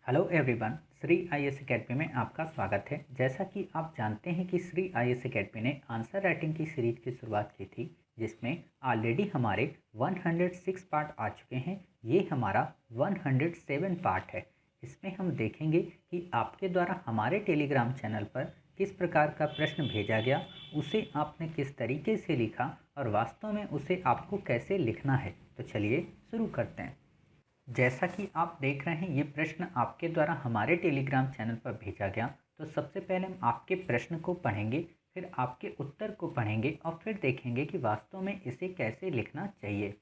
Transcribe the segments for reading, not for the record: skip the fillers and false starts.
Hello everyone, Shri IAS academy में आपका स्वागत है। जैसा कि आप जानते हैं कि श्री आईएएस एकेडमी ने आंसर राइटिंग की सीरीज की शुरुआत की थी, जिसमें ऑलरेडी हमारे 106 पार्ट आ चुके हैं। ये हमारा 107 पार्ट है। इसमें हम देखेंगे कि आपके द्वारा हमारे टेलीग्राम चैनल पर किस प्रकार का प्रश्न भेजा गया, उसे आपने किस तरीके से लिखा और वास्तव में उसे आपको कैसे लिखना है। तो चलिए शुरू करते हैं। जैसा कि आप देख रहे हैं, ये प्रश्न आपके द्वारा हमारे टेलीग्राम चैनल पर भेजा गया। तो सबसे पहले हम आपके प्रश्न को पढ़ेंगे, फिर आपके उत्तर को पढ़ेंगे और फिर देखेंगे कि वास्तव में इसे कैसे लिखना चाहिए।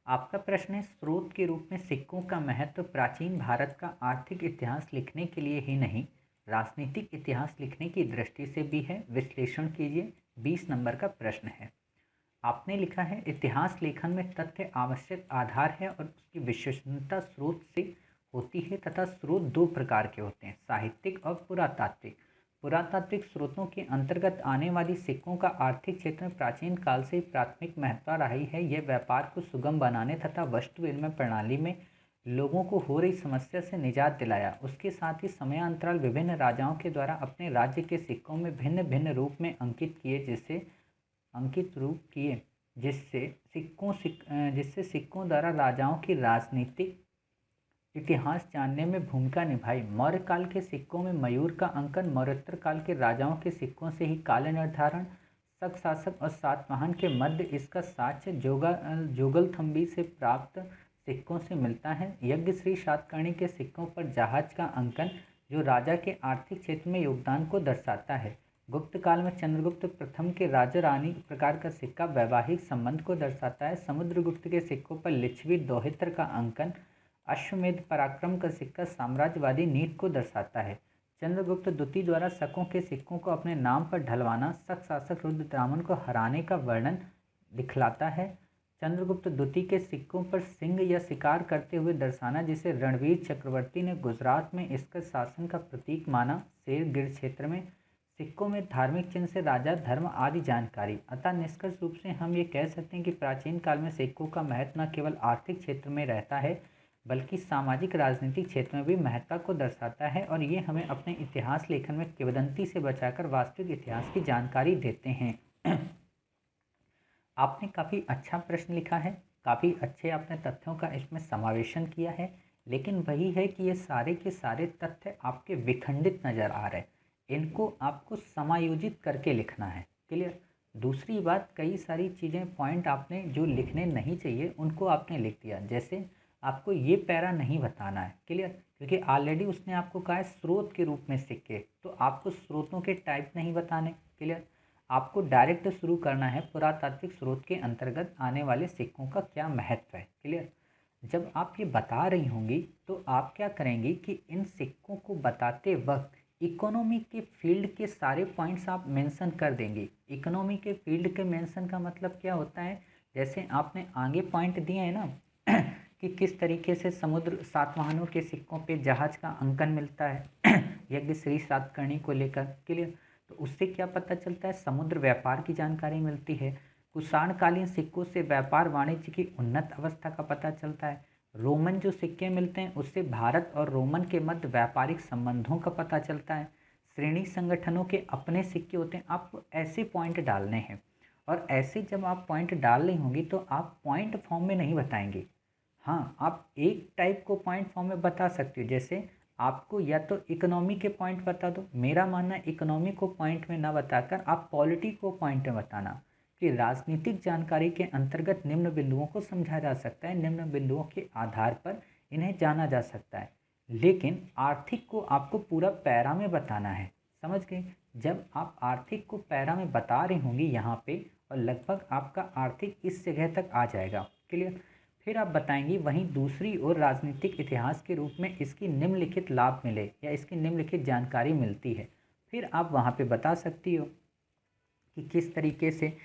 आपका प्रश्न है, स्रोत के रूप में सिक्कों का महत्व प्राचीन भारत का आर्थिक इतिहास लिखने के लिए ही नहीं, राजनीतिक इतिहास लिखने की दृष्टि से भी है, विश्लेषण कीजिए। 20 नंबर का प्रश्न है। आपने लिखा है, इतिहास लेखन में तथ्य आवश्यक आधार है और उसकी विश्वसनीयता स्रोत से होती है तथा स्रोत दो प्रकार के होते हैं, साहित्यिक और पुरातात्विक। पुरातात्विक स्रोतों के अंतर्गत आने वाली सिक्कों का आर्थिक क्षेत्र में प्राचीन काल से प्राथमिक महत्ता रही है। यह व्यापार को सुगम बनाने तथा वस्तु विनिमय प्रणाली में लोगों को हो रही समस्या से निजात दिलाया। उसके साथ ही समयांतराल विभिन्न राजाओं के द्वारा अपने राज्य के सिक्कों में भिन्न भिन्न रूप में अंकित रूप किए, जिससे सिक्कों द्वारा राजाओं की राजनीतिक इतिहास जानने में भूमिका निभाई। मौर्य काल के सिक्कों में मयूर का अंकन, मौर्योत्तर काल के राजाओं के सिक्कों से ही काल निर्धारण, शक शासक और सातवाहन के मध्य इसका साक्ष्य जोगलथम्बी से प्राप्त सिक्कों से मिलता है। यज्ञश्री सातकर्णी के सिक्कों पर जहाज का अंकन, जो राजा के आर्थिक क्षेत्र में योगदान को दर्शाता है। गुप्त काल में चंद्रगुप्त प्रथम के राजा रानी प्रकार का सिक्का वैवाहिक संबंध को दर्शाता है। समुद्रगुप्त के सिक्कों पर लिच्छवी दोहित्र का अंकन, अश्वमेध पराक्रम का सिक्का साम्राज्यवादी नीति को दर्शाता है। चंद्रगुप्त द्वितीय द्वारा शकों के सिक्कों को अपने नाम पर ढलवाना शक शासक रुद्रदामन को हराने का वर्णन दिखलाता है। चंद्रगुप्त द्वितीय के सिक्कों पर सिंह या शिकार करते हुए दर्शाना, जिसे रणवीर चक्रवर्ती ने गुजरात में इसका शासन का प्रतीक माना। शेर गिर क्षेत्र में सिक्कों में धार्मिक चिन्ह से राजा, धर्म आदि जानकारी। अतः निष्कर्ष रूप से हम ये कह सकते हैं कि प्राचीन काल में सिक्कों का महत्व न केवल आर्थिक क्षेत्र में रहता है, बल्कि सामाजिक राजनीतिक क्षेत्र में भी महत्ता को दर्शाता है, और ये हमें अपने इतिहास लेखन में किंवदंती से बचाकर वास्तविक इतिहास की जानकारी देते हैं। आपने काफ़ी अच्छा प्रश्न लिखा है, काफ़ी अच्छे आपने तथ्यों का इसमें समावेशन किया है, लेकिन वही है कि ये सारे के सारे तथ्य आपके विखंडित नज़र आ रहे हैं। इनको आपको समायोजित करके लिखना है। क्लियर। दूसरी बात, कई सारी चीज़ें पॉइंट आपने जो लिखने नहीं चाहिए उनको आपने लिख दिया। जैसे आपको ये पैरा नहीं बताना है। क्लियर। क्योंकि ऑलरेडी उसने आपको कहा है स्रोत के रूप में सिक्के, तो आपको स्रोतों के टाइप नहीं बताने। क्लियर। आपको डायरेक्ट शुरू करना है, पुरातात्विक स्रोत के अंतर्गत आने वाले सिक्कों का क्या महत्व है। क्लियर। जब आप ये बता रही होंगी तो आप क्या करेंगी कि इन सिक्कों को बताते वक्त इकोनॉमी के फील्ड के सारे पॉइंट्स आप मेंशन कर देंगे। इकोनॉमी के फील्ड के मेंशन का मतलब क्या होता है, जैसे आपने आगे पॉइंट दिए हैं ना कि किस तरीके से समुद्र सातवाहनों के सिक्कों पे जहाज का अंकन मिलता है यज्ञ श्री सातकर्णी को लेकर। क्लियर। तो उससे क्या पता चलता है, समुद्र व्यापार की जानकारी मिलती है। कुषाणकालीन सिक्कों से व्यापार वाणिज्य की उन्नत अवस्था का पता चलता है। रोमन जो सिक्के मिलते हैं उससे भारत और रोमन के मध्य व्यापारिक संबंधों का पता चलता है। श्रेणी संगठनों के अपने सिक्के होते हैं। आपको ऐसे पॉइंट डालने हैं, और ऐसे जब आप पॉइंट डाल रही होंगी तो आप पॉइंट फॉर्म में नहीं बताएंगे। हाँ, आप एक टाइप को पॉइंट फॉर्म में बता सकते हो। जैसे आपको या तो इकोनॉमी के पॉइंट बता दो, मेरा मानना है इकोनॉमी को पॉइंट में ना बताकर आप पॉलिटी को पॉइंट में बताना कि राजनीतिक जानकारी के अंतर्गत निम्न बिंदुओं को समझा जा सकता है, निम्न बिंदुओं के आधार पर इन्हें जाना जा सकता है। लेकिन आर्थिक को आपको पूरा पैरा में बताना है। समझ गए। जब आप आर्थिक को पैरा में बता रही होंगी यहाँ पे, और लगभग आपका आर्थिक इस जगह तक आ जाएगा। क्लियर। फिर आप बताएंगी वहीं दूसरी ओर राजनीतिक इतिहास के रूप में इसकी निम्नलिखित लाभ मिले या इसकी निम्नलिखित जानकारी मिलती है। फिर आप वहाँ पे बता सकती हो कि किस तरीके से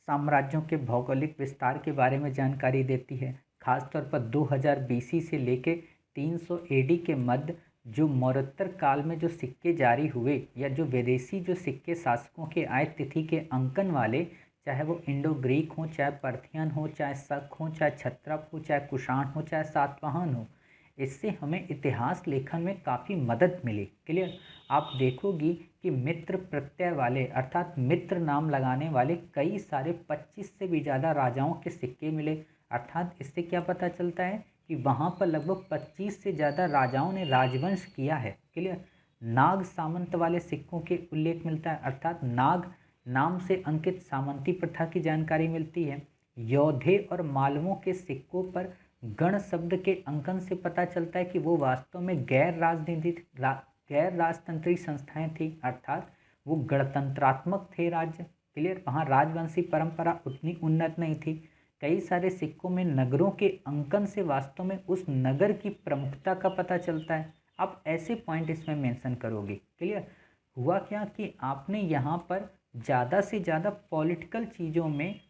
साम्राज्यों के भौगोलिक विस्तार के बारे में जानकारी देती है। खासतौर पर 2000 बीसी से लेके 300 एडी के मध्य जो मौर्योत्तर काल में जो सिक्के जारी हुए, या जो विदेशी जो सिक्के शासकों के आय तिथि के अंकन वाले, चाहे वो इंडो ग्रीक हो, चाहे पर्थियन हो, चाहे शक हो, चाहे क्षत्रप हो, चाहे कुषाण हो, चाहे सातवाहन हो, इससे हमें इतिहास लेखन में काफ़ी मदद मिली। क्लियर। आप देखोगी कि मित्र प्रत्यय वाले अर्थात मित्र नाम लगाने वाले कई सारे 25 से भी ज़्यादा राजाओं के सिक्के मिले। अर्थात इससे क्या पता चलता है कि वहाँ पर लगभग 25 से ज़्यादा राजाओं ने राजवंश किया है। क्लियर। नाग सामंत वाले सिक्कों के उल्लेख मिलता है, अर्थात नाग नाम से अंकित सामंती प्रथा की जानकारी मिलती है। योधे और मालवों के सिक्कों पर गण शब्द के अंकन से पता चलता है कि वो वास्तव में गैर राजतंत्री संस्थाएं थी, अर्थात वो गणतंत्रात्मक थे राज्य। क्लियर। वहाँ राजवंशी परंपरा उतनी उन्नत नहीं थी। कई सारे सिक्कों में नगरों के अंकन से वास्तव में उस नगर की प्रमुखता का पता चलता है। आप ऐसे पॉइंट इसमें मेंशन करोगे। क्लियर। हुआ क्या कि आपने यहाँ पर ज़्यादा से ज़्यादा पॉलिटिकल चीज़ों में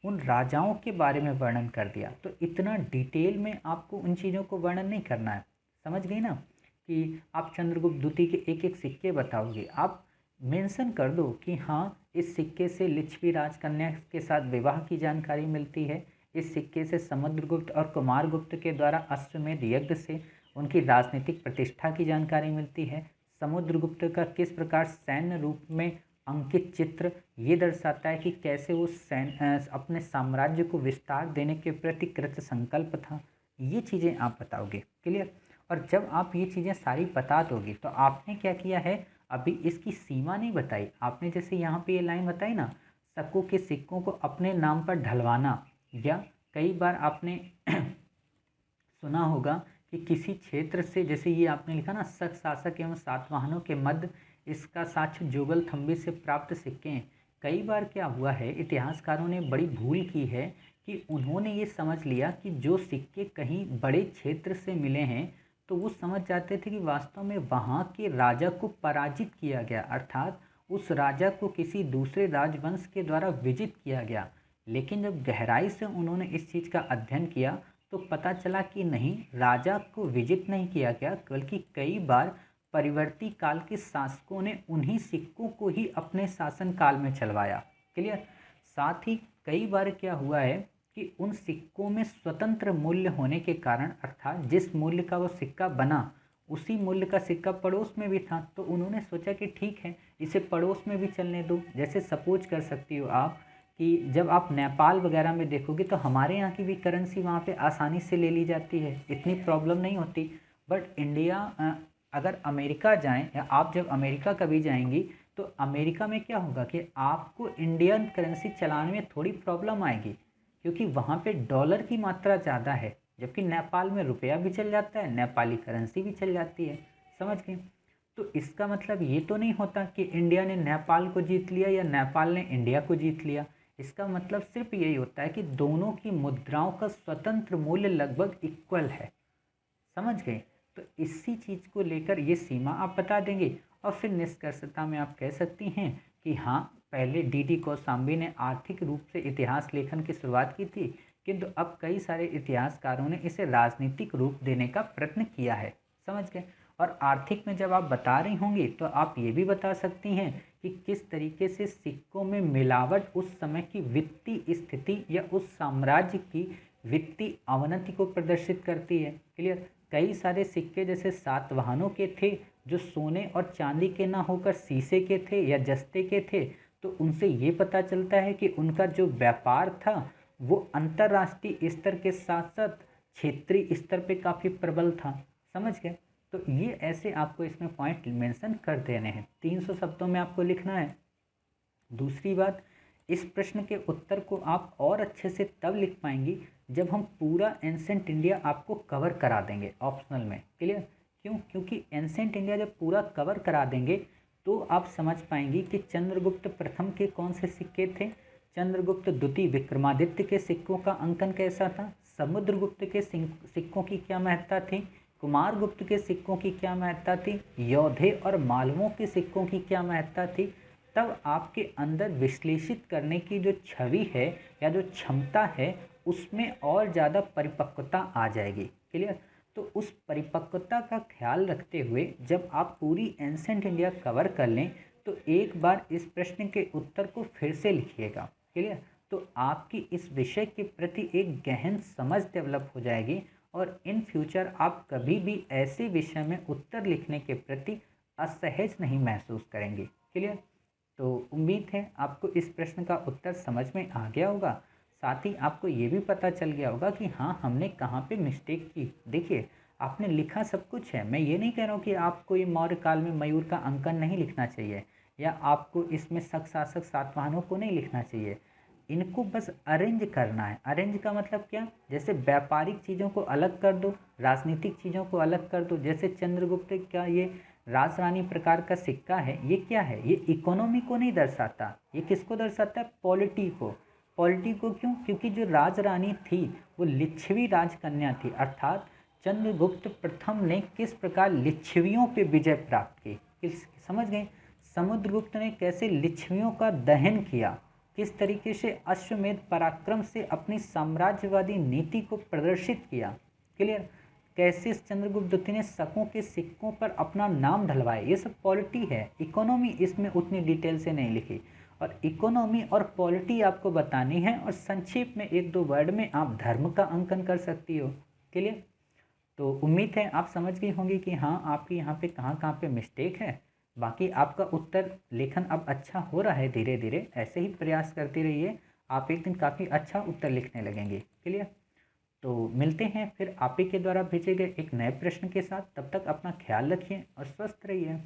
उन राजाओं के बारे में वर्णन कर दिया, तो इतना डिटेल में आपको उन चीज़ों को वर्णन नहीं करना है। समझ गई ना कि आप चंद्रगुप्त द्वितीय के एक एक सिक्के बताओगे, आप मेंशन कर दो कि हाँ इस सिक्के से लिच्छवी राजकन्या के साथ विवाह की जानकारी मिलती है, इस सिक्के से समुद्रगुप्त और कुमारगुप्त के द्वारा अश्वमेध यज्ञ से उनकी राजनीतिक प्रतिष्ठा की जानकारी मिलती है, समुद्रगुप्त का किस प्रकार सैन्य रूप में अंकित चित्र ये दर्शाता है कि कैसे वो अपने साम्राज्य को विस्तार देने के प्रति कृत संकल्प था। ये चीज़ें आप बताओगे। क्लियर। और जब आप ये चीज़ें सारी बता दोगे तो आपने क्या किया है, अभी इसकी सीमा नहीं बताई आपने। जैसे यहाँ पे ये लाइन बताई ना, शकों के सिक्कों को अपने नाम पर ढलवाना, या कई बार आपने सुना होगा कि किसी क्षेत्र से, जैसे ये आपने लिखा ना, शक शासक एवं सातवाहनों के मध्य इसका साक्ष्य जोगल थंबी से प्राप्त सिक्के हैं। कई बार क्या हुआ है, इतिहासकारों ने बड़ी भूल की है कि उन्होंने ये समझ लिया कि जो सिक्के कहीं बड़े क्षेत्र से मिले हैं तो वो समझ जाते थे कि वास्तव में वहाँ के राजा को पराजित किया गया, अर्थात उस राजा को किसी दूसरे राजवंश के द्वारा विजित किया गया। लेकिन जब गहराई से उन्होंने इस चीज़ का अध्ययन किया तो पता चला कि नहीं, राजा को विजित नहीं किया गया, बल्कि कई बार परिवर्ती काल के शासकों ने उन्हीं सिक्कों को ही अपने शासन काल में चलवाया। क्लियर। साथ ही कई बार क्या हुआ है कि उन सिक्कों में स्वतंत्र मूल्य होने के कारण, अर्थात जिस मूल्य का वो सिक्का बना उसी मूल्य का सिक्का पड़ोस में भी था, तो उन्होंने सोचा कि ठीक है इसे पड़ोस में भी चलने दो। जैसे सपोज कर सकती हो आप कि जब आप नेपाल वगैरह में देखोगे तो हमारे यहाँ की भी करेंसी वहाँ पे आसानी से ले ली जाती है, इतनी प्रॉब्लम नहीं होती। बट इंडिया अगर अमेरिका जाएं, या आप जब अमेरिका कभी जाएंगी तो अमेरिका में क्या होगा कि आपको इंडियन करेंसी चलाने में थोड़ी प्रॉब्लम आएगी, क्योंकि वहाँ पे डॉलर की मात्रा ज़्यादा है, जबकि नेपाल में रुपया भी चल जाता है, नेपाली करेंसी भी चल जाती है। समझ गए। तो इसका मतलब ये तो नहीं होता कि इंडिया ने नेपाल को जीत लिया या नेपाल ने इंडिया को जीत लिया। इसका मतलब सिर्फ यही होता है कि दोनों की मुद्राओं का स्वतंत्र मूल्य लगभग इक्वल है। समझ गए। तो इसी चीज़ को लेकर ये सीमा आप बता देंगे और फिर निष्कर्षता में आप कह सकती हैं कि हाँ, पहले डी कौशाम्बी ने आर्थिक रूप से इतिहास लेखन की शुरुआत की थी, किंतु अब कई सारे इतिहासकारों ने इसे राजनीतिक रूप देने का प्रयत्न किया है। समझ गए। और आर्थिक में जब आप बता रही होंगी तो आप ये भी बता सकती हैं कि किस तरीके से सिक्कों में मिलावट उस समय की वित्तीय स्थिति या उस साम्राज्य की वित्तीय अवनति को प्रदर्शित करती है। क्लियर। कई सारे सिक्के जैसे सातवाहनों के थे जो सोने और चांदी के ना होकर शीशे के थे या जस्ते के थे, तो उनसे ये पता चलता है कि उनका जो व्यापार था वो अंतर्राष्ट्रीय स्तर के साथ साथ क्षेत्रीय स्तर पे काफ़ी प्रबल था। समझ गए। तो ये ऐसे आपको इसमें पॉइंट मेंशन कर देने हैं, 300 शब्दों में आपको लिखना है। दूसरी बात, इस प्रश्न के उत्तर को आप और अच्छे से तब लिख पाएंगी जब हम पूरा एंसेंट इंडिया आपको कवर करा देंगे ऑप्शनल में। क्लियर। क्यों? क्योंकि एंसेंट इंडिया जब पूरा कवर करा देंगे तो आप समझ पाएंगी कि चंद्रगुप्त प्रथम के कौन से सिक्के थे, चंद्रगुप्त द्वितीय विक्रमादित्य के सिक्कों का अंकन कैसा था, समुद्रगुप्त के सिक्कों की क्या महत्ता थी, कुमारगुप्त के सिक्कों की क्या महत्ता थी, योधे और मालवों के सिक्कों की क्या महत्ता थी। तब आपके अंदर विश्लेषित करने की जो छवि है या जो क्षमता है उसमें और ज़्यादा परिपक्वता आ जाएगी। क्लियर। तो उस परिपक्वता का ख्याल रखते हुए जब आप पूरी एंसेंट इंडिया कवर कर लें तो एक बार इस प्रश्न के उत्तर को फिर से लिखिएगा। क्लियर। तो आपकी इस विषय के प्रति एक गहन समझ डेवलप हो जाएगी और इन फ्यूचर आप कभी भी ऐसे विषय में उत्तर लिखने के प्रति असहज नहीं महसूस करेंगे। क्लियर? तो उम्मीद है आपको इस प्रश्न का उत्तर समझ में आ गया होगा। साथ ही आपको ये भी पता चल गया होगा कि हाँ, हमने कहाँ पे मिस्टेक की। देखिए, आपने लिखा सब कुछ है, मैं ये नहीं कह रहा हूँ कि आपको ये मौर्य काल में मयूर का अंकन नहीं लिखना चाहिए या आपको इसमें शक शासक सातवाहनों को नहीं लिखना चाहिए। इनको बस अरेंज करना है। अरेंज का मतलब क्या? जैसे व्यापारिक चीज़ों को अलग कर दो, राजनीतिक चीज़ों को अलग कर दो। जैसे चंद्रगुप्त का ये राजरानी प्रकार का सिक्का है, ये क्या है? ये इकोनॉमी को नहीं दर्शाता, ये किसको दर्शाता है? पॉलिटी को। पॉलिटी को क्यों? क्योंकि जो राजरानी थी वो लिच्छवी राजकन्या थी, अर्थात चंद्रगुप्त प्रथम ने किस प्रकार लिच्छवियों पे विजय प्राप्त की, किस समझ गए? समुद्रगुप्त ने कैसे लिच्छवियों का दहन किया, किस तरीके से अश्वमेध पराक्रम से अपनी साम्राज्यवादी नीति को प्रदर्शित किया। क्लियर? कैसे चंद्रगुप्त द्वितीय ने शकों के सिक्कों पर अपना नाम ढलवाया, ये सब पॉलिटी है। इकोनॉमी इसमें उतनी डिटेल से नहीं लिखी, और इकोनॉमी और पॉलिटी आपको बतानी है, और संक्षेप में एक दो वर्ड में आप धर्म का अंकन कर सकती हो। क्लियर? तो उम्मीद है आप समझ गई होंगी कि हाँ, आपकी यहाँ पे कहाँ कहाँ पे मिस्टेक है। बाकी आपका उत्तर लेखन अब अच्छा हो रहा है, धीरे धीरे ऐसे ही प्रयास करते रहिए, आप एक दिन काफ़ी अच्छा उत्तर लिखने लगेंगे। क्लियर? तो मिलते हैं फिर आप ही के द्वारा भेजे गए एक नए प्रश्न के साथ। तब तक अपना ख्याल रखिए और स्वस्थ रहिए।